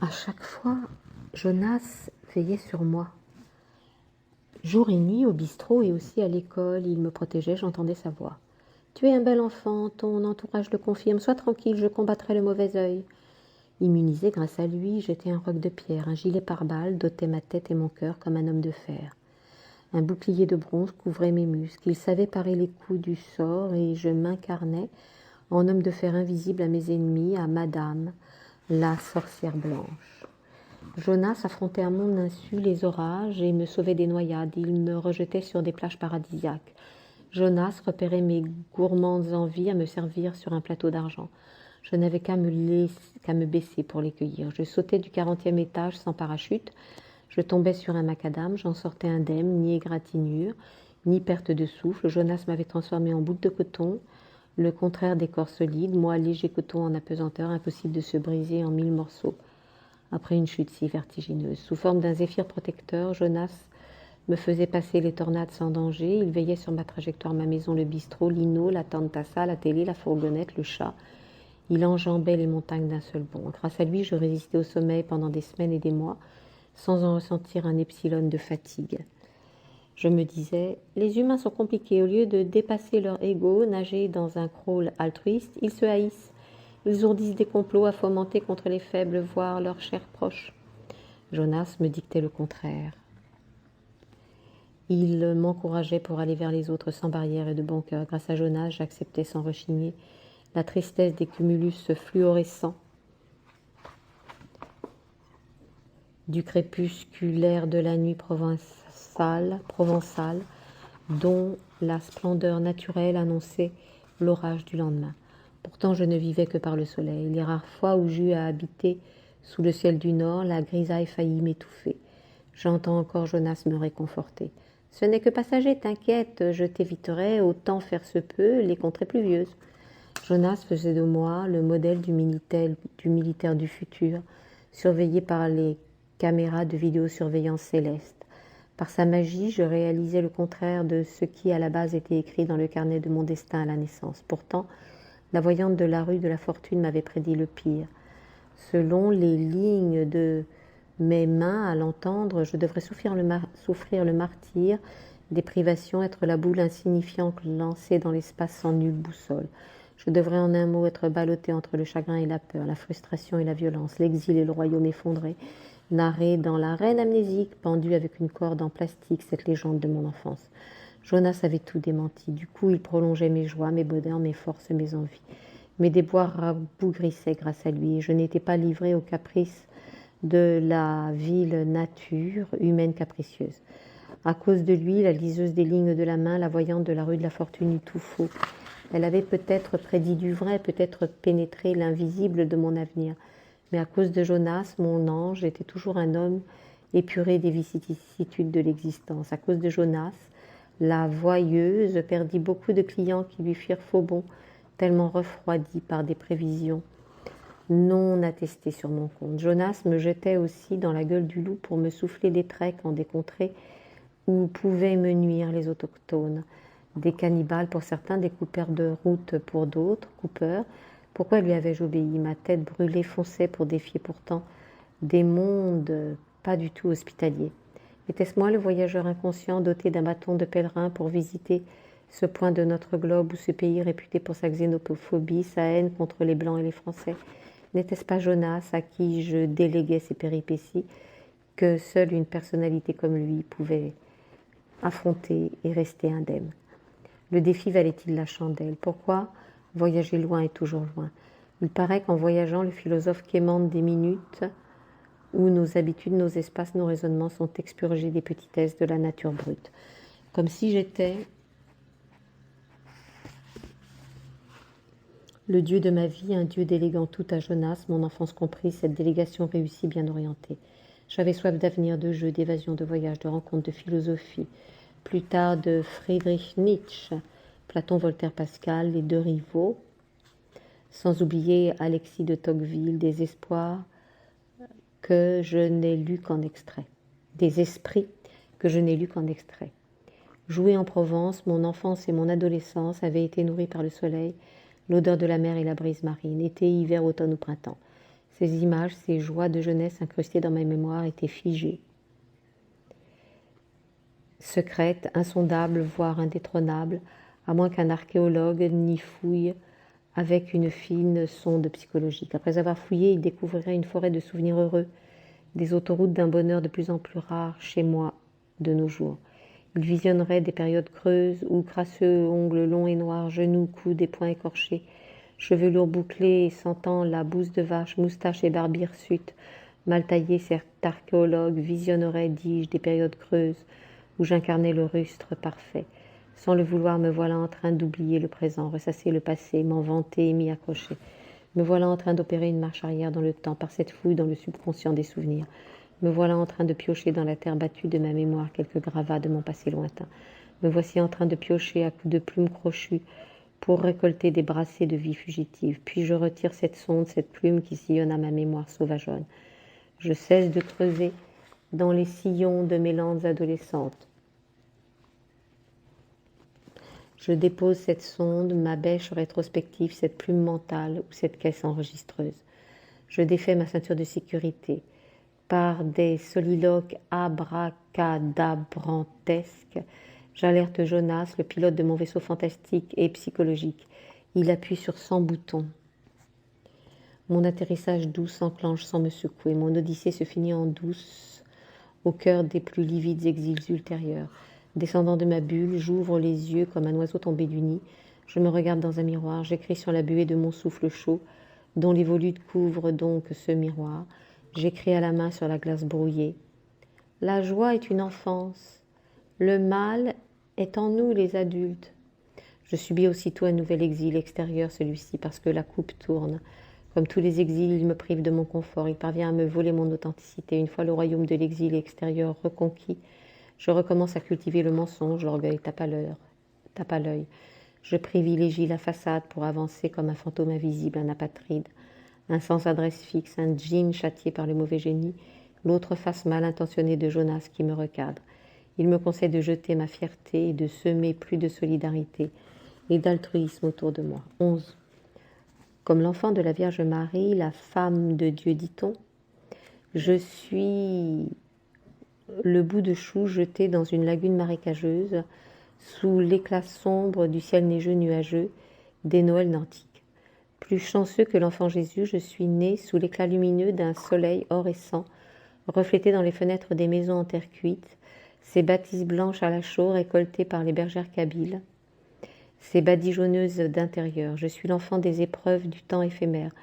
À chaque fois, Jonas veillait sur moi. Jour et nuit, au bistrot et aussi à l'école, il me protégeait, j'entendais sa voix. « Tu es un bel enfant, ton entourage le confirme, sois tranquille, je combattrai le mauvais œil. » Immunisé grâce à lui, j'étais un roc de pierre, un gilet pare-balles dotait ma tête et mon cœur comme un homme de fer. Un bouclier de bronze couvrait mes muscles, il savait parer les coups du sort et je m'incarnais en homme de fer invisible à mes ennemis, à Madame, la sorcière blanche. Jonas affrontait à mon insu les orages et me sauvait des noyades. Il me rejetait sur des plages paradisiaques. Jonas repérait mes gourmandes envies à me servir sur un plateau d'argent. Je n'avais qu'à me baisser pour les cueillir. Je sautais du 40e étage sans parachute. Je tombais sur un macadam, j'en sortais indemne, ni égratignure, ni perte de souffle. Jonas m'avait transformé en boule de coton, le contraire des corps solides, moi léger coton en apesanteur, impossible de se briser en 1000 morceaux. Après une chute si vertigineuse, sous forme d'un zéphyr protecteur, Jonas me faisait passer les tornades sans danger. Il veillait sur ma trajectoire, ma maison, le bistrot, l'ino, la tantassa, la télé, la fourgonnette, le chat. Il enjambait les montagnes d'un seul bond. Grâce à lui, je résistais au sommeil pendant des semaines et des mois, sans en ressentir un epsilon de fatigue. Je me disais, les humains sont compliqués. Au lieu de dépasser leur ego, nager dans un crawl altruiste, ils se haïssent. Ils ourdissent des complots à fomenter contre les faibles, voire leurs chers proches. Jonas me dictait le contraire. Il m'encourageait pour aller vers les autres sans barrière et de bon cœur. Grâce à Jonas, j'acceptais sans rechigner la tristesse des cumulus fluorescents du crépusculaire de la nuit provençale, dont la splendeur naturelle annonçait l'orage du lendemain. Pourtant, je ne vivais que par le soleil. Les rares fois où j'eus à habiter sous le ciel du nord, la grisaille faillit m'étouffer. J'entends encore Jonas me réconforter. « Ce n'est que passager, t'inquiète, je t'éviterai, autant faire se peut, les contrées pluvieuses. » Jonas faisait de moi le modèle du militaire du futur, surveillé par les caméras de vidéosurveillance céleste. Par sa magie, je réalisais le contraire de ce qui à la base était écrit dans le carnet de mon destin à la naissance. Pourtant, la voyante de la rue de la fortune m'avait prédit le pire. Selon les lignes de mes mains, à l'entendre, je devrais souffrir le martyre des privations, être la boule insignifiante lancée dans l'espace sans nulle boussole. Je devrais en un mot être ballottée entre le chagrin et la peur, la frustration et la violence, l'exil et le royaume effondré, narré dans La Reine amnésique, pendue avec une corde en plastique, cette légende de mon enfance. Jonas avait tout démenti. Du coup, il prolongeait mes joies, mes bonheurs, mes forces, mes envies. Mes déboires rabougrissaient grâce à lui. Je n'étais pas livrée aux caprices de la vile nature humaine capricieuse. À cause de lui, la liseuse des lignes de la main, la voyante de la rue de la fortune eut tout faux. Elle avait peut-être prédit du vrai, peut-être pénétré l'invisible de mon avenir. Mais à cause de Jonas, mon ange, j'étais toujours un homme épuré des vicissitudes de l'existence. À cause de Jonas, la voyeuse perdit beaucoup de clients qui lui firent faux bond, tellement refroidis par des prévisions non attestées sur mon compte. Jonas me jetait aussi dans la gueule du loup pour me souffler des treks en des contrées où pouvaient me nuire les autochtones. Des cannibales pour certains, des coupeurs de route pour d'autres, coupeurs. Pourquoi lui avais-je obéi? Ma tête brûlée fonçait pour défier pourtant des mondes pas du tout hospitaliers. Était-ce moi le voyageur inconscient doté d'un bâton de pèlerin pour visiter ce point de notre globe ou ce pays réputé pour sa xénophobie, sa haine contre les Blancs et les Français? N'était-ce pas Jonas à qui je déléguais ces péripéties que seule une personnalité comme lui pouvait affronter et rester indemne? Le défi valait-il la chandelle? Pourquoi voyager loin et toujours loin? Il paraît qu'en voyageant, le philosophe quémande des minutes où nos habitudes, nos espaces, nos raisonnements sont expurgés des petitesses de la nature brute. Comme si j'étais le dieu de ma vie, un dieu déléguant tout à Jonas, mon enfance comprise, cette délégation réussie, bien orientée. J'avais soif d'avenir, de jeux, d'évasion, de voyage, de rencontres, de philosophie. Plus tard de Friedrich Nietzsche, Platon, Voltaire, Pascal, les deux rivaux, sans oublier Alexis de Tocqueville, des espoirs que je n'ai lus qu'en extrait, des esprits que je n'ai lus qu'en extrait. Joué en Provence, mon enfance et mon adolescence avaient été nourries par le soleil, l'odeur de la mer et la brise marine, été, hiver, automne ou printemps. Ces images, ces joies de jeunesse incrustées dans ma mémoire étaient figées, secrètes, insondables, voire indétrônables, à moins qu'un archéologue n'y fouille avec une fine sonde psychologique. Après avoir fouillé, il découvrirait une forêt de souvenirs heureux, des autoroutes d'un bonheur de plus en plus rare chez moi de nos jours. Il visionnerait des périodes creuses où crasseux, ongles longs et noirs, genoux, coudes et poings écorchés, chevelure bouclée et sentant la bouse de vache, moustache et barbe hirsute, mal taillé, cet archéologue visionnerait, dis-je, des périodes creuses où j'incarnais le rustre parfait. Sans le vouloir, me voilà en train d'oublier le présent, ressasser le passé, m'en vanter et m'y accrocher. Me voilà en train d'opérer une marche arrière dans le temps, par cette fouille dans le subconscient des souvenirs. Me voilà en train de piocher dans la terre battue de ma mémoire quelques gravats de mon passé lointain. Me voici en train de piocher à coups de plumes crochues pour récolter des brassées de vie fugitive. Puis je retire cette sonde, cette plume qui sillonne à ma mémoire sauvageonne. Je cesse de creuser dans les sillons de mes landes adolescentes. Je dépose cette sonde, ma bêche rétrospective, cette plume mentale ou cette caisse enregistreuse. Je défais ma ceinture de sécurité. Par des soliloques abracadabrantesques, j'alerte Jonas, le pilote de mon vaisseau fantastique et psychologique. Il appuie sur 100 boutons. Mon atterrissage doux s'enclenche sans me secouer. Mon odyssée se finit en douce, au cœur des plus livides exils ultérieurs. Descendant de ma bulle, j'ouvre les yeux comme un oiseau tombé du nid. Je me regarde dans un miroir, j'écris sur la buée de mon souffle chaud, dont les volutes couvrent donc ce miroir. J'écris à la main sur la glace brouillée. La joie est une enfance. Le mal est en nous, les adultes. Je subis aussitôt un nouvel exil extérieur, celui-ci, parce que la coupe tourne. Comme tous les exils, il me prive de mon confort. Il parvient à me voler mon authenticité. Une fois le royaume de l'exil extérieur reconquis, je recommence à cultiver le mensonge, l'orgueil tape à l'œil. Je privilégie la façade pour avancer comme un fantôme invisible, un apatride. Un sans adresse fixe, un djinn châtié par le mauvais génie, l'autre face mal intentionnée de Jonas qui me recadre. Il me conseille de jeter ma fierté et de semer plus de solidarité et d'altruisme autour de moi. 11. Comme l'enfant de la Vierge Marie, la femme de Dieu, dit-on, je suis le bout de chou jeté dans une lagune marécageuse, sous l'éclat sombre du ciel neigeux nuageux des Noëls nantiques. Plus chanceux que l'enfant Jésus, je suis né sous l'éclat lumineux d'un soleil or et sang, reflété dans les fenêtres des maisons en terre cuite, ces bâtisses blanches à la chaux récoltées par les bergères kabyles, ces badigeonneuses d'intérieur. Je suis l'enfant des épreuves du temps éphémère,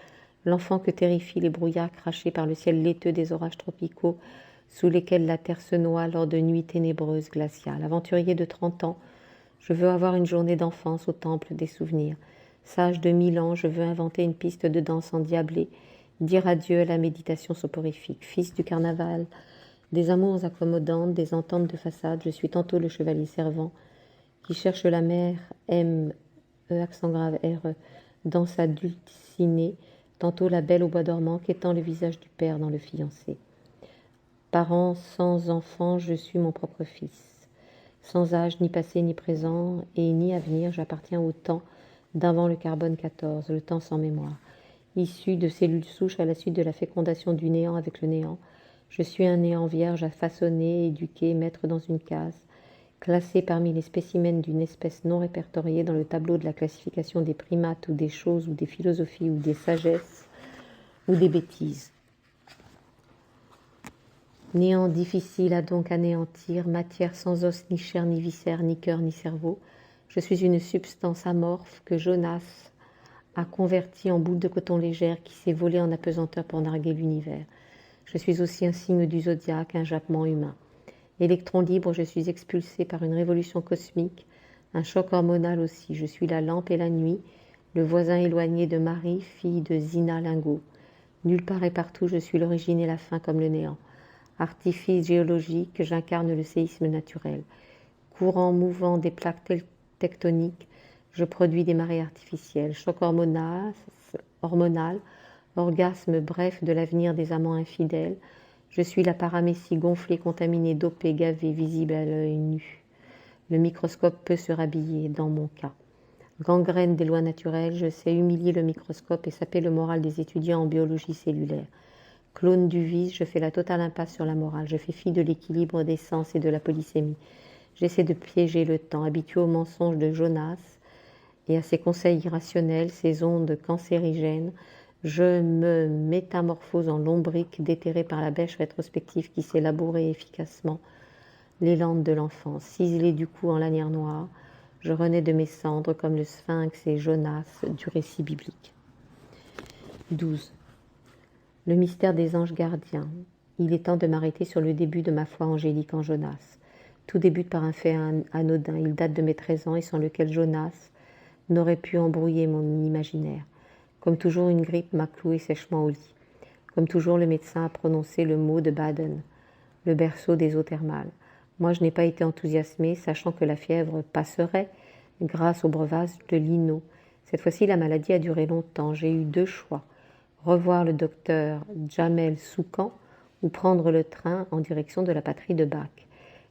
l'enfant que terrifient les brouillards crachés par le ciel laiteux des orages tropicaux, sous lesquels la terre se noie lors de nuits ténébreuses glaciales. Aventurier de 30 ans, je veux avoir une journée d'enfance au temple des souvenirs. Sage de 1000 ans, je veux inventer une piste de danse endiablée, dire adieu à la méditation soporifique. Fils du carnaval, des amours accommodantes, des ententes de façade, je suis tantôt le chevalier servant qui cherche la mère, M, accent grave, R, dans sa dulcinée, tantôt la belle au bois dormant quêtant le visage du père dans le fiancé. Parent sans enfant, je suis mon propre fils. Sans âge, ni passé, ni présent, et ni avenir, j'appartiens au temps d'avant le carbone 14, le temps sans mémoire. Issu de cellules souches à la suite de la fécondation du néant avec le néant, je suis un néant vierge à façonner, éduquer, mettre dans une case, classé parmi les spécimens d'une espèce non répertoriée dans le tableau de la classification des primates ou des choses ou des philosophies ou des sagesses ou des bêtises. Néant difficile à donc anéantir, matière sans os, ni chair, ni viscère, ni cœur, ni cerveau. Je suis une substance amorphe que Jonas a convertie en boule de coton légère qui s'est volée en apesanteur pour narguer l'univers. Je suis aussi un signe du zodiaque, un jappement humain. Électron libre, je suis expulsé par une révolution cosmique, un choc hormonal aussi. Je suis la lampe et la nuit, le voisin éloigné de Marie, fille de Zina Lingot. Nulle part et partout, je suis l'origine et la fin comme le néant. Artifice géologique, j'incarne le séisme naturel. Courant mouvant des plaques tectoniques, je produis des marées artificielles. Choc hormonal, orgasme bref de l'avenir des amants infidèles. Je suis la paramécie gonflée, contaminée, dopée, gavée, visible à l'œil nu. Le microscope peut se rhabiller dans mon cas. Gangrène des lois naturelles, je sais humilier le microscope et saper le moral des étudiants en biologie cellulaire. Clone du vice, je fais la totale impasse sur la morale. Je fais fi de l'équilibre des sens et de la polysémie. J'essaie de piéger le temps, habitué aux mensonges de Jonas et à ses conseils irrationnels, ses ondes cancérigènes. Je me métamorphose en lombric déterré par la bêche rétrospective qui sait labourer efficacement les landes de l'enfance. Ciselé du cou en lanière noire, je renais de mes cendres comme le sphinx et Jonas du récit biblique. 12. Le mystère des anges gardiens. Il est temps de m'arrêter sur le début de ma foi angélique en Jonas. Tout débute par un fait anodin. Il date de mes 13 ans et sans lequel Jonas n'aurait pu embrouiller mon imaginaire. Comme toujours, une grippe m'a cloué sèchement au lit. Comme toujours, le médecin a prononcé le mot de Baden, le berceau des eaux thermales. Moi, je n'ai pas été enthousiasmée, sachant que la fièvre passerait grâce au breuvage de Lino. Cette fois-ci, la maladie a duré longtemps. J'ai eu deux choix. Revoir le docteur Jamel Soukan ou prendre le train en direction de la patrie de Bach.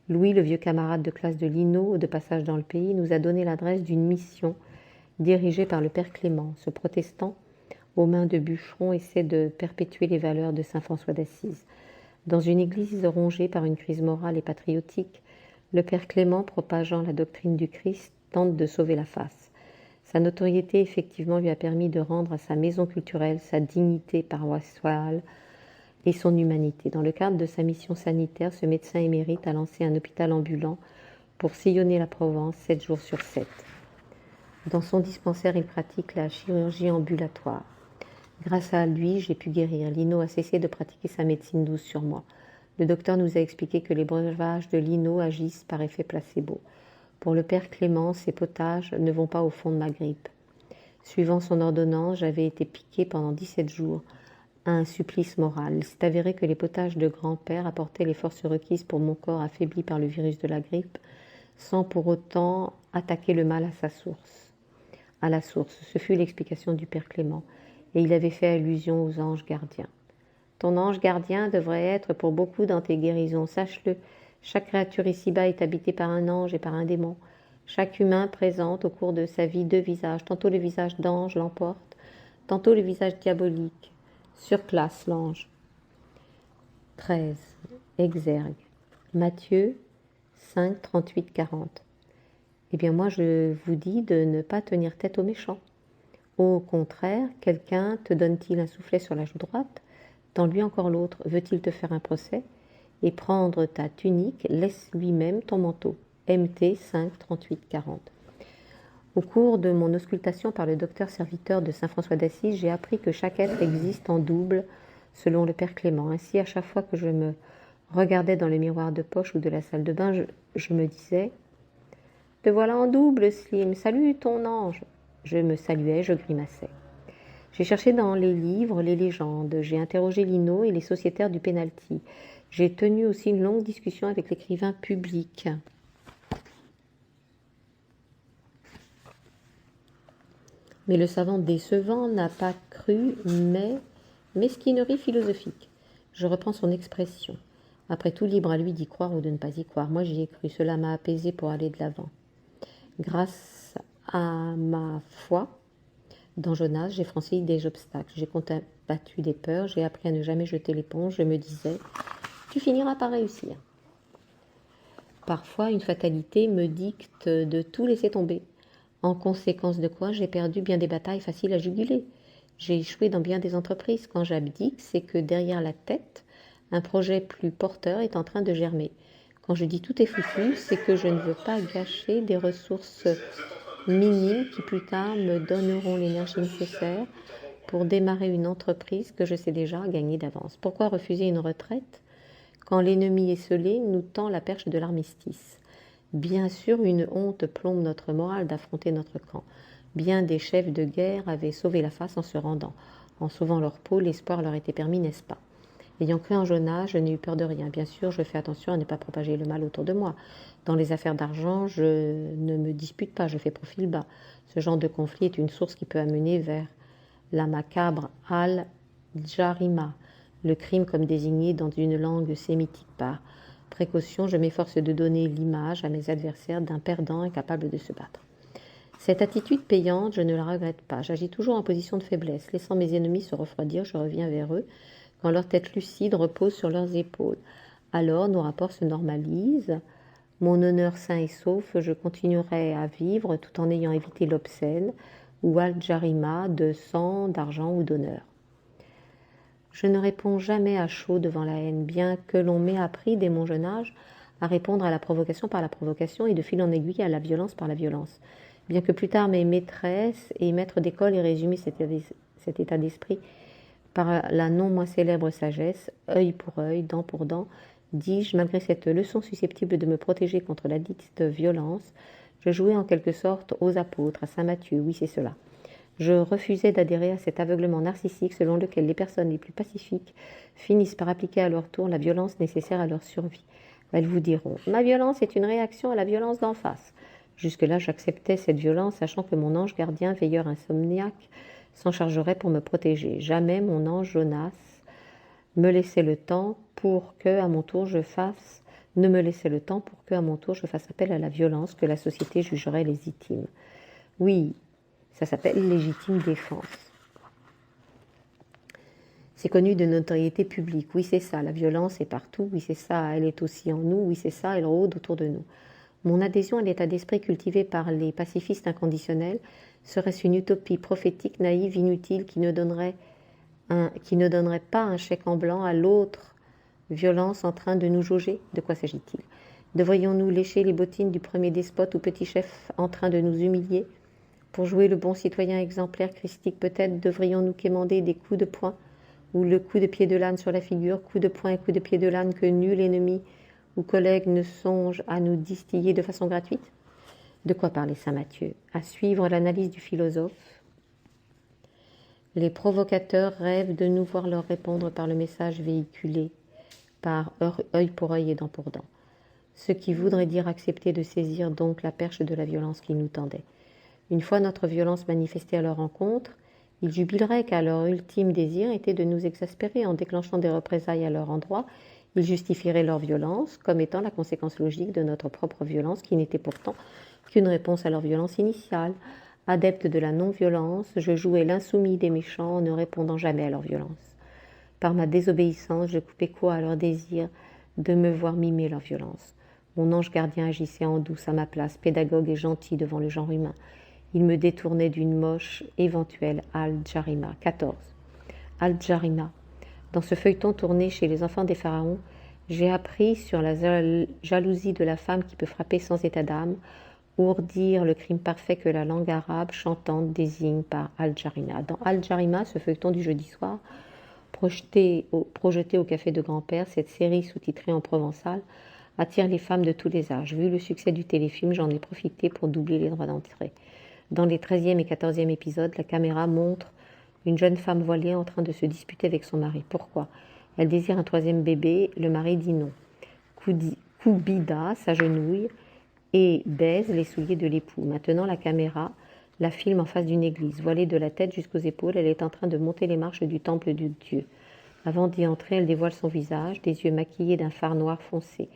Louis, le vieux camarade de classe de Lino, de passage dans le pays, nous a donné l'adresse d'une mission dirigée par le père Clément. Ce protestant, aux mains de bûcherons, essaie de perpétuer les valeurs de saint François d'Assise. Dans une église rongée par une crise morale et patriotique, le père Clément, propageant la doctrine du Christ, tente de sauver la face. Sa notoriété effectivement lui a permis de rendre à sa maison culturelle sa dignité paroissiale et son humanité. Dans le cadre de sa mission sanitaire, ce médecin émérite a lancé un hôpital ambulant pour sillonner la Provence 7 jours sur 7. Dans son dispensaire, il pratique la chirurgie ambulatoire. Grâce à lui, j'ai pu guérir. Lino a cessé de pratiquer sa médecine douce sur moi. Le docteur nous a expliqué que les breuvages de Lino agissent par effet placebo. Pour le père Clément, ces potages ne vont pas au fond de ma grippe. Suivant son ordonnance, j'avais été piquée pendant 17 jours à un supplice moral. Il s'est avéré que les potages de grand-père apportaient les forces requises pour mon corps affaibli par le virus de la grippe, sans pour autant attaquer le mal à la source. Ce fut l'explication du père Clément, et il avait fait allusion aux anges gardiens. Ton ange gardien devrait être pour beaucoup dans tes guérisons, sache-le. Chaque créature ici-bas est habitée par un ange et par un démon. Chaque humain présente au cours de sa vie deux visages. Tantôt le visage d'ange l'emporte, tantôt le visage diabolique. Surclasse l'ange. 13. Exergue. Matthieu 5, 38, 40. Eh bien moi je vous dis de ne pas tenir tête aux méchants. Au contraire, quelqu'un te donne-t-il un soufflet sur la joue droite? Tends-lui encore l'autre. Veut-il te faire un procès? Et prendre ta tunique, laisse lui-même ton manteau. MT 5, 38, 40. Au cours de mon auscultation par le docteur serviteur de saint François d'Assise, j'ai appris que chaque être existe en double, selon le père Clément. Ainsi, à chaque fois que je me regardais dans le miroir de poche ou de la salle de bain, je me disais « Te voilà en double, Slim, salut ton ange !» Je me saluais, je grimaçais. J'ai cherché dans les livres les légendes, j'ai interrogé Lino et les sociétaires du penalty. J'ai tenu aussi une longue discussion avec l'écrivain public. Mais le savant décevant n'a pas cru, mais mesquinerie philosophique. Je reprends son expression. Après tout, libre à lui d'y croire ou de ne pas y croire. Moi, j'y ai cru. Cela m'a apaisé pour aller de l'avant. Grâce à ma foi dans Jonas, j'ai franchi des obstacles. J'ai combattu des peurs. J'ai appris à ne jamais jeter l'éponge. Je me disais, tu finiras par réussir. Parfois, une fatalité me dicte de tout laisser tomber. En conséquence de quoi, j'ai perdu bien des batailles faciles à juguler. J'ai échoué dans bien des entreprises. Quand j'abdique, c'est que derrière la tête, un projet plus porteur est en train de germer. Quand je dis tout est foutu, c'est que je ne veux pas gâcher des ressources minimes qui plus tard me donneront l'énergie nécessaire pour démarrer une entreprise que je sais déjà gagner d'avance. Pourquoi refuser une retraite quand l'ennemi esseulé nous tend la perche de l'armistice? Bien sûr, une honte plombe notre morale d'affronter notre camp. Bien des chefs de guerre avaient sauvé la face en se rendant. En sauvant leur peau, l'espoir leur était permis, n'est-ce pas? Ayant cru en Jonas, je n'ai eu peur de rien. Bien sûr, je fais attention à ne pas propager le mal autour de moi. Dans les affaires d'argent, je ne me dispute pas, je fais profil bas. Ce genre de conflit est une source qui peut amener vers la macabre al-jarima, le crime comme désigné dans une langue sémitique par précaution. Je m'efforce de donner l'image à mes adversaires d'un perdant incapable de se battre. Cette attitude payante, je ne la regrette pas. J'agis toujours en position de faiblesse. Laissant mes ennemis se refroidir, je reviens vers eux quand leur tête lucide repose sur leurs épaules. Alors nos rapports se normalisent. Mon honneur sain et sauf, je continuerai à vivre tout en ayant évité l'obscène ou al-jarima de sang, d'argent ou d'honneur. Je ne réponds jamais à chaud devant la haine, bien que l'on m'ait appris dès mon jeune âge à répondre à la provocation par la provocation et de fil en aiguille à la violence par la violence. Bien que plus tard mes maîtresses et maîtres d'école aient résumé cet état d'esprit par la non moins célèbre sagesse, œil pour œil, dent pour dent, dis-je, malgré cette leçon susceptible de me protéger contre la dite violence, je jouais en quelque sorte aux apôtres, à saint Matthieu, oui c'est cela. Je refusais d'adhérer à cet aveuglement narcissique selon lequel les personnes les plus pacifiques finissent par appliquer à leur tour la violence nécessaire à leur survie. Elles vous diront « Ma violence est une réaction à la violence d'en face ». Jusque-là, j'acceptais cette violence, sachant que mon ange gardien, veilleur insomniaque, s'en chargerait pour me protéger. Jamais mon ange Jonas me laissait le temps pour que, à mon tour, je fasse appel à la violence que la société jugerait légitime. Oui, ça s'appelle légitime défense. C'est connu de notoriété publique. Oui, c'est ça, la violence est partout. Oui, c'est ça, elle est aussi en nous. Oui, c'est ça, elle rôde autour de nous. Mon adhésion à l'état d'esprit cultivé par les pacifistes inconditionnels serait-ce une utopie prophétique, naïve, inutile, qui ne donnerait pas un chèque en blanc à l'autre violence en train de nous jauger? De quoi s'agit-il? Devrions-nous lécher les bottines du premier despote ou petit chef en train de nous humilier? Pour jouer le bon citoyen exemplaire christique, peut-être devrions-nous quémander des coups de poing ou le coup de pied de l'âne sur la figure, coup de poing et coup de pied de l'âne que nul ennemi ou collègue ne songe à nous distiller de façon gratuite? De quoi parlait saint Matthieu? À suivre l'analyse du philosophe, les provocateurs rêvent de nous voir leur répondre par le message véhiculé par œil pour œil et dent pour dent. Ce qui voudrait dire accepter de saisir donc la perche de la violence qui nous tendait. Une fois notre violence manifestée à leur encontre, ils jubileraient car leur ultime désir était de nous exaspérer en déclenchant des représailles à leur endroit. Ils justifieraient leur violence comme étant la conséquence logique de notre propre violence qui n'était pourtant qu'une réponse à leur violence initiale. Adepte de la non-violence, je jouais l'insoumis des méchants en ne répondant jamais à leur violence. Par ma désobéissance, je coupais court à leur désir de me voir mimer leur violence. Mon ange gardien agissait en douce à ma place, pédagogue et gentil devant le genre humain. Il me détournait d'une moche éventuelle al-jarima. 14. Al-jarima. Dans ce feuilleton tourné chez les enfants des pharaons, j'ai appris sur la jalousie de la femme qui peut frapper sans état d'âme, ourdir le crime parfait que la langue arabe chantante désigne par al-jarima. Dans al-jarima, ce feuilleton du jeudi soir, projeté au café de grand-père, cette série sous-titrée en provençal attire les femmes de tous les âges. Vu le succès du téléfilm, j'en ai profité pour doubler les droits d'entrée. Dans les 13e et 14e épisodes, la caméra montre une jeune femme voilée en train de se disputer avec son mari. Pourquoi? Elle désire un troisième bébé, le mari dit non. Koubida s'agenouille et baise les souliers de l'époux. Maintenant, la caméra la filme en face d'une église. Voilée de la tête jusqu'aux épaules, elle est en train de monter les marches du temple de Dieu. Avant d'y entrer, elle dévoile son visage, des yeux maquillés d'un fard noir foncé,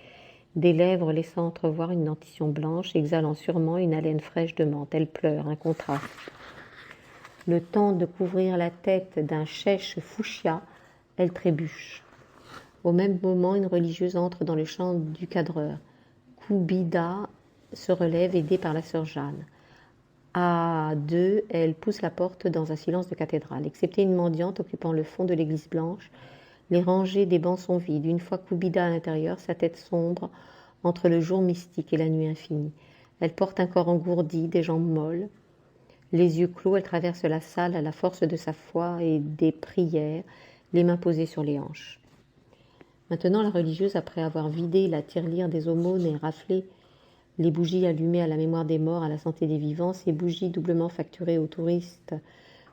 des lèvres laissant entrevoir une dentition blanche, exhalant sûrement une haleine fraîche de menthe. Elle pleure, un contraste. Le temps de couvrir la tête d'un chèche fuchsia, elle trébuche. Au même moment, une religieuse entre dans le champ du cadreur. Koubida se relève, aidée par la sœur Jeanne. À deux, elle pousse la porte dans un silence de cathédrale. Excepté une mendiante occupant le fond de l'église blanche, les rangées des bancs sont vides. Une fois Koubida à l'intérieur, sa tête sombre entre le jour mystique et la nuit infinie. Elle porte un corps engourdi, des jambes molles. Les yeux clos, elle traverse la salle à la force de sa foi et des prières, les mains posées sur les hanches. Maintenant, la religieuse, après avoir vidé la tirelire des aumônes et raflé les bougies allumées à la mémoire des morts, à la santé des vivants, ces bougies doublement facturées aux touristes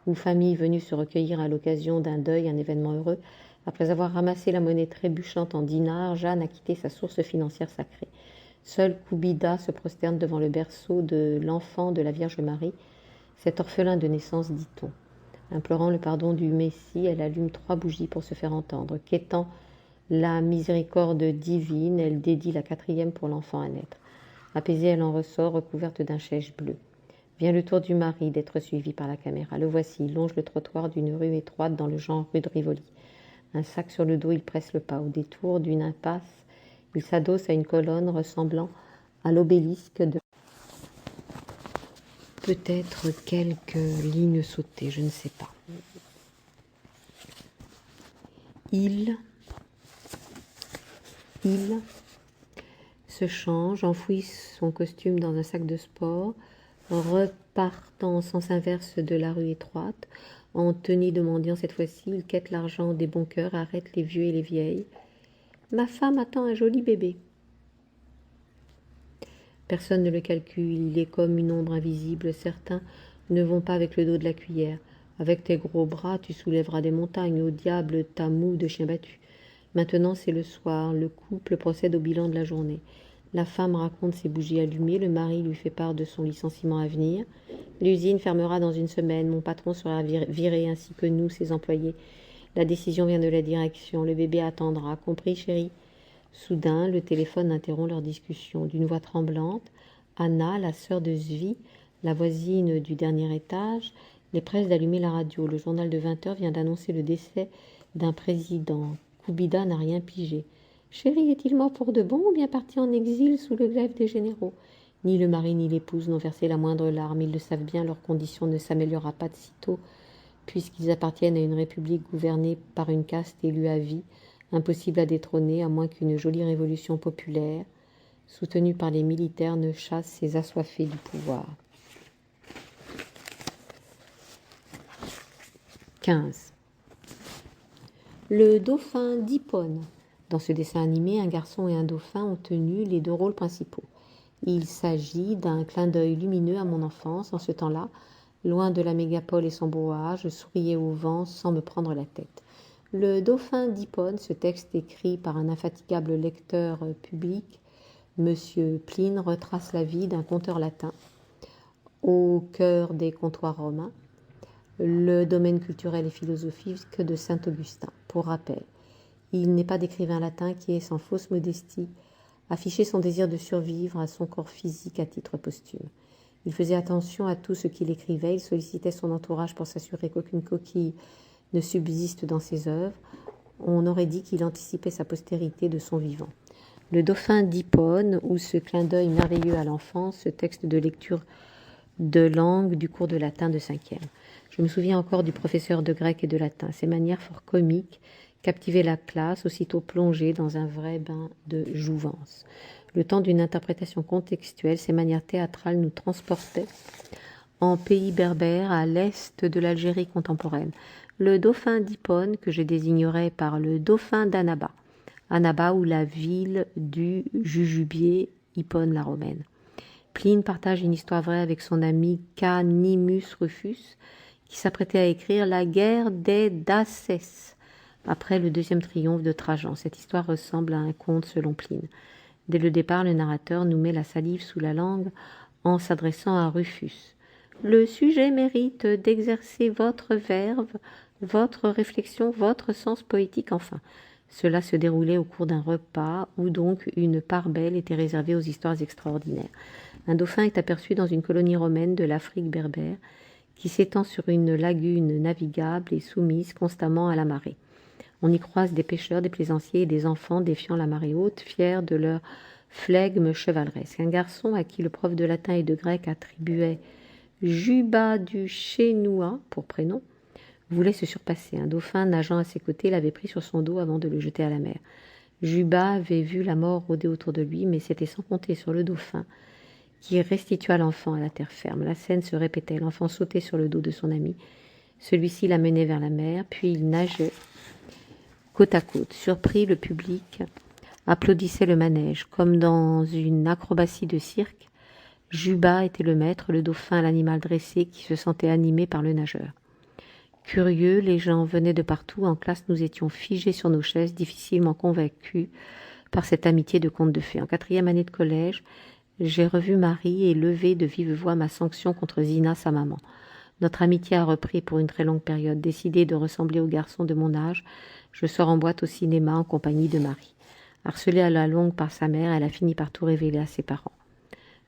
ou familles venues se recueillir à l'occasion d'un deuil, un événement heureux, après avoir ramassé la monnaie trébuchante en dinars, Jeanne a quitté sa source financière sacrée. Seule Koubida se prosterne devant le berceau de l'enfant de la Vierge Marie, cet orphelin de naissance, dit-on. Implorant le pardon du Messie, elle allume 3 bougies pour se faire entendre. Quêtant la miséricorde divine, elle dédie la 4e pour l'enfant à naître. Apaisée, elle en ressort, recouverte d'un chèche bleu. Vient le tour du mari d'être suivi par la caméra. Le voici, il longe le trottoir d'une rue étroite dans le genre rue de Rivoli. Un sac sur le dos, il presse le pas. Au détour d'une impasse, il s'adosse à une colonne ressemblant à l'obélisque de... Peut-être quelques lignes sautées, je ne sais pas. Il se change, enfouit son costume dans un sac de sport, repartant en sens inverse de la rue étroite. En tenue de mendiant cette fois-ci, il quête l'argent des bons cœurs, arrête les vieux et les vieilles. Ma femme attend un joli bébé. Personne ne le calcule, il est comme une ombre invisible. Certains ne vont pas avec le dos de la cuillère. Avec tes gros bras, tu soulèveras des montagnes. Au diable ta moue de chien battu. Maintenant, c'est le soir. Le couple procède au bilan de la journée. La femme raconte ses bougies allumées. Le mari lui fait part de son licenciement à venir. L'usine fermera dans une semaine. Mon patron sera viré ainsi que nous, ses employés. La décision vient de la direction. Le bébé attendra. Compris, chérie ? Soudain, le téléphone interrompt leur discussion. D'une voix tremblante, Anna, la sœur de Zvi, la voisine du dernier étage, les presse d'allumer la radio. Le journal de 20 heures vient d'annoncer le décès d'un président. Koubida n'a rien pigé. Chéri est-il mort pour de bon ou bien parti en exil sous le glaive des généraux ? Ni le mari ni l'épouse n'ont versé la moindre larme. Ils le savent bien, leur condition ne s'améliorera pas de sitôt, puisqu'ils appartiennent à une république gouvernée par une caste élue à vie, impossible à détrôner à moins qu'une jolie révolution populaire, soutenue par les militaires, ne chasse ces assoiffés du pouvoir. 15. Le dauphin d'Hippone. Dans ce dessin animé, un garçon et un dauphin ont tenu les deux rôles principaux. Il s'agit d'un clin d'œil lumineux à mon enfance. En ce temps-là, loin de la mégapole et son brouhaha, je souriais au vent sans me prendre la tête. Le dauphin d'Hippone, ce texte écrit par un infatigable lecteur public, Monsieur Pline, retrace la vie d'un conteur latin au cœur des comptoirs romains, le domaine culturel et philosophique de saint Augustin. Pour rappel, il n'est pas d'écrivain latin qui ait, sans fausse modestie, affiché son désir de survivre à son corps physique à titre posthume. Il faisait attention à tout ce qu'il écrivait, il sollicitait son entourage pour s'assurer qu'aucune coquille ne subsiste dans ses œuvres. On aurait dit qu'il anticipait sa postérité de son vivant. Le dauphin d'Hippone, ou ce clin d'œil merveilleux à l'enfance, ce texte de lecture de langue du cours de latin de 5e. Je me souviens encore du professeur de grec et de latin. Ses manières fort comiques captivaient la classe, aussitôt plongée dans un vrai bain de jouvence. Le temps d'une interprétation contextuelle, ses manières théâtrales nous transportaient en pays berbère à l'est de l'Algérie contemporaine. Le dauphin d'Hippone, que je désignerais par le dauphin d'Annaba. Annaba ou la ville du Jujubier, Hippone la romaine. Pline partage une histoire vraie avec son ami Canimus Rufus, qui s'apprêtait à écrire la guerre des Daces, après le deuxième triomphe de Trajan. Cette histoire ressemble à un conte selon Pline. Dès le départ, le narrateur nous met la salive sous la langue en s'adressant à Rufus. Le sujet mérite d'exercer votre verve, votre réflexion, votre sens poétique, enfin. Cela se déroulait au cours d'un repas où donc une part belle était réservée aux histoires extraordinaires. Un dauphin est aperçu dans une colonie romaine de l'Afrique berbère qui s'étend sur une lagune navigable et soumise constamment à la marée. On y croise des pêcheurs, des plaisanciers et des enfants défiant la marée haute, fiers de leur flegme chevaleresque. Un garçon à qui le prof de latin et de grec attribuait Juba du Chénois pour prénom voulait se surpasser. Un dauphin nageant à ses côtés l'avait pris sur son dos avant de le jeter à la mer. Juba avait vu la mort rôder autour de lui, mais c'était sans compter sur le dauphin qui restitua l'enfant à la terre ferme. La scène se répétait, l'enfant sautait sur le dos de son ami. Celui-ci l'amenait vers la mer, puis il nageait côte à côte. Surpris, le public applaudissait le manège. Comme dans une acrobatie de cirque, Juba était le maître, le dauphin l'animal dressé qui se sentait animé par le nageur. Curieux, les gens venaient de partout. En classe, nous étions figés sur nos chaises, difficilement convaincus par cette amitié de conte de fées. En 4e année de collège, j'ai revu Marie et levé de vive voix ma sanction contre Zina, sa maman. Notre amitié a repris pour une très longue période. Décidée de ressembler aux garçons de mon âge, je sors en boîte au cinéma en compagnie de Marie. Harcelée à la longue par sa mère, elle a fini par tout révéler à ses parents.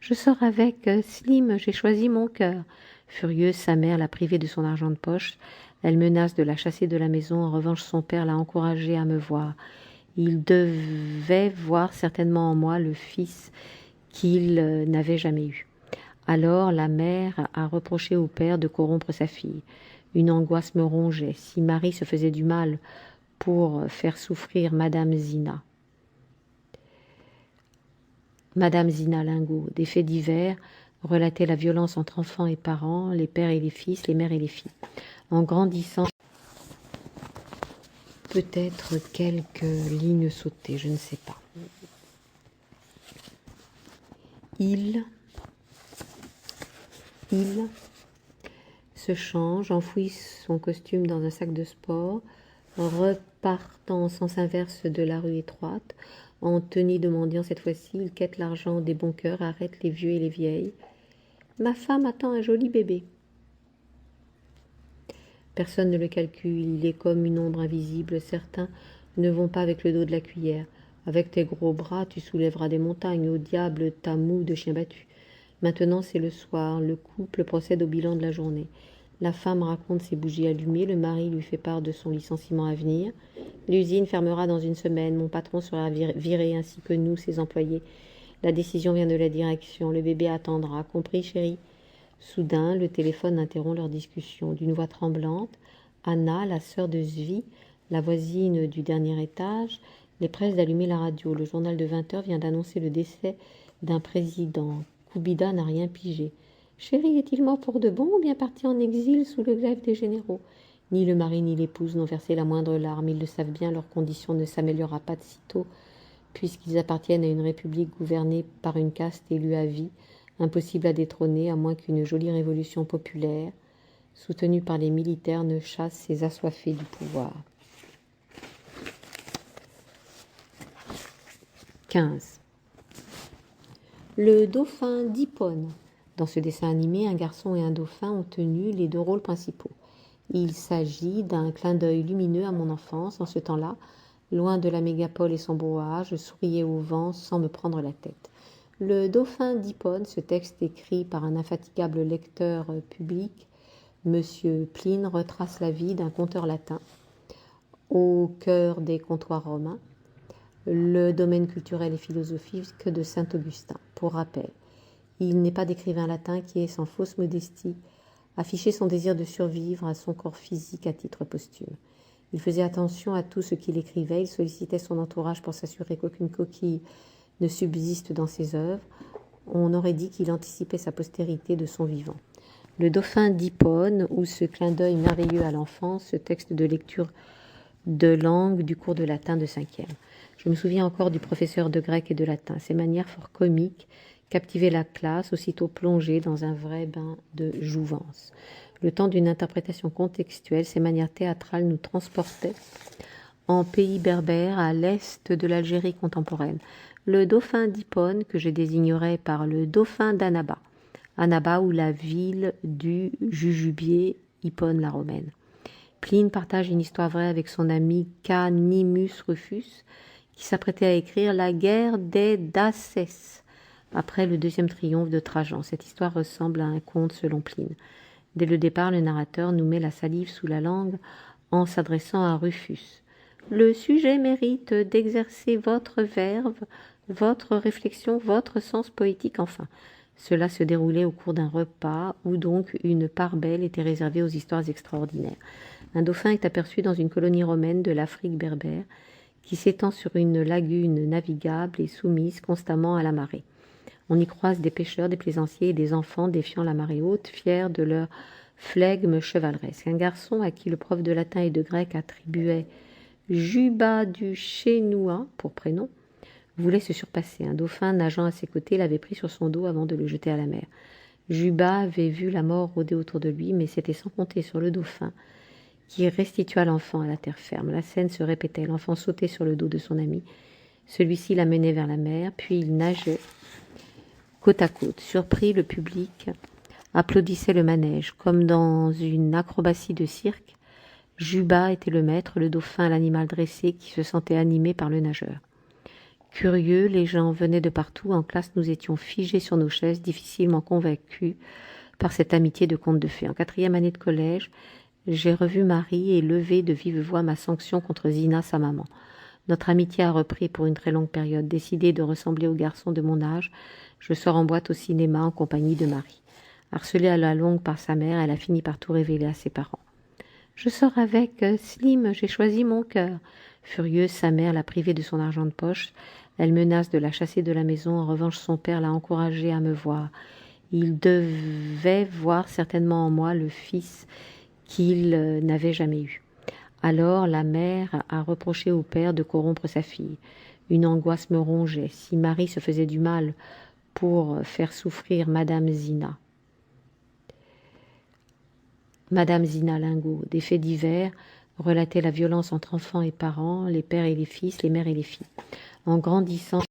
Je sors avec Slim, j'ai choisi mon cœur. Furieuse, sa mère l'a privée de son argent de poche. Elle menace de la chasser de la maison. En revanche, son père l'a encouragée à me voir. Il devait voir certainement en moi le fils qu'il n'avait jamais eu. Alors la mère a reproché au père de corrompre sa fille. Une angoisse me rongeait. Si Marie se faisait du mal pour faire souffrir Madame Zina. Madame Zina Lingot, des faits divers, relatait la violence entre enfants et parents, les pères et les fils, les mères et les filles. En grandissant, peut-être quelques lignes sautées, je ne sais pas. Il se change, enfouit son costume dans un sac de sport, repartant en sens inverse de la rue étroite. En tenue de mendiant cette fois-ci, il quête l'argent des bons cœurs, arrête les vieux et les vieilles. Ma femme attend un joli bébé. Personne ne le calcule, il est comme une ombre invisible. Certains ne vont pas avec le dos de la cuillère. Avec tes gros bras, tu soulèveras des montagnes. Au diable ta moue de chien battu. Maintenant, c'est le soir. Le couple procède au bilan de la journée. La femme raconte ses bougies allumées. Le mari lui fait part de son licenciement à venir. L'usine fermera dans une semaine. Mon patron sera viré ainsi que nous, ses employés. La décision vient de la direction. Le bébé attendra. Compris, chérie ? Soudain, le téléphone interrompt leur discussion. D'une voix tremblante, Anna, la sœur de Zvi, la voisine du dernier étage, les presse d'allumer la radio. Le journal de 20h vient d'annoncer le décès d'un président. Koubida n'a rien pigé. Chérie, est-il mort pour de bon ou bien parti en exil sous le glaive des généraux ? Ni le mari ni l'épouse n'ont versé la moindre larme. Ils le savent bien, leur condition ne s'améliorera pas de sitôt, puisqu'ils appartiennent à une république gouvernée par une caste élue à vie, impossible à détrôner à moins qu'une jolie révolution populaire, soutenue par les militaires, ne chasse ces assoiffés du pouvoir. 15. Le dauphin d'Hippone. Dans ce dessin animé, un garçon et un dauphin ont tenu les deux rôles principaux. Il s'agit d'un clin d'œil lumineux à mon enfance. En ce temps-là, loin de la mégapole et son brouhaha, je souriais au vent sans me prendre la tête. Le dauphin d'Hippone, ce texte écrit par un infatigable lecteur public, Monsieur Pline, retrace la vie d'un conteur latin au cœur des comptoirs romains, le domaine culturel et philosophique de saint Augustin. Pour rappel, il n'est pas d'écrivain latin qui ait, sans fausse modestie, affiché son désir de survivre à son corps physique à titre posthume. Il faisait attention à tout ce qu'il écrivait, il sollicitait son entourage pour s'assurer qu'aucune coquille ne subsiste dans ses œuvres. On aurait dit qu'il anticipait sa postérité de son vivant. Le dauphin d'Hippone, ou ce clin d'œil merveilleux à l'enfance, ce texte de lecture de langue du cours de latin de 5e. Je me souviens encore du professeur de grec et de latin. Ses manières fort comiques captivaient la classe, aussitôt plongée dans un vrai bain de jouvence. Le temps d'une interprétation contextuelle, ses manières théâtrales nous transportaient en pays berbère à l'est de l'Algérie contemporaine. Le dauphin d'Hippone, que je désignerais par le dauphin d'Annaba. Annaba ou la ville du jujubier, Hippone la romaine. Pline partage une histoire vraie avec son ami Canimus Rufus, qui s'apprêtait à écrire la guerre des Daces, après le deuxième triomphe de Trajan. Cette histoire ressemble à un conte selon Pline. Dès le départ, le narrateur nous met la salive sous la langue en s'adressant à Rufus. Le sujet mérite d'exercer votre verve, votre réflexion, votre sens poétique enfin. Cela se déroulait au cours d'un repas où donc une part belle était réservée aux histoires extraordinaires. Un dauphin est aperçu dans une colonie romaine de l'Afrique berbère qui s'étend sur une lagune navigable et soumise constamment à la marée. On y croise des pêcheurs, des plaisanciers et des enfants défiant la marée haute, fiers de leur flegme chevaleresque. Un garçon à qui le prof de latin et de grec attribuait Juba du Chénois pour prénom, voulait se surpasser. Un dauphin nageant à ses côtés l'avait pris sur son dos avant de le jeter à la mer. Juba avait vu la mort rôder autour de lui, mais c'était sans compter sur le dauphin qui restitua l'enfant à la terre ferme. La scène se répétait. L'enfant sautait sur le dos de son ami. Celui-ci l'amenait vers la mer, puis il nageait côte à côte. Surpris, le public applaudissait le manège. Comme dans une acrobatie de cirque, Juba était le maître, le dauphin l'animal dressé qui se sentait animé par le nageur. Curieux, les gens venaient de partout. En classe, nous étions figés sur nos chaises, difficilement convaincus par cette amitié de conte de fées. En 4e année de collège, j'ai revu Marie et levé de vive voix ma sanction contre Zina, sa maman. Notre amitié a repris pour une très longue période. Décidé de ressembler aux garçons de mon âge, je sors en boîte au cinéma en compagnie de Marie. Harcelée à la longue par sa mère, elle a fini par tout révéler à ses parents. « Je sors avec Slim, j'ai choisi mon cœur. » Furieuse, sa mère l'a privée de son argent de poche. Elle menace de la chasser de la maison. En revanche, son père l'a encouragée à me voir. Il devait voir certainement en moi le fils qu'il n'avait jamais eu. Alors la mère a reproché au père de corrompre sa fille. Une angoisse me rongeait. Si Marie se faisait du mal pour faire souffrir Madame Zina. Madame Zina Lingot, des faits divers relataient la violence entre enfants et parents, les pères et les fils, les mères et les filles. En grandissant,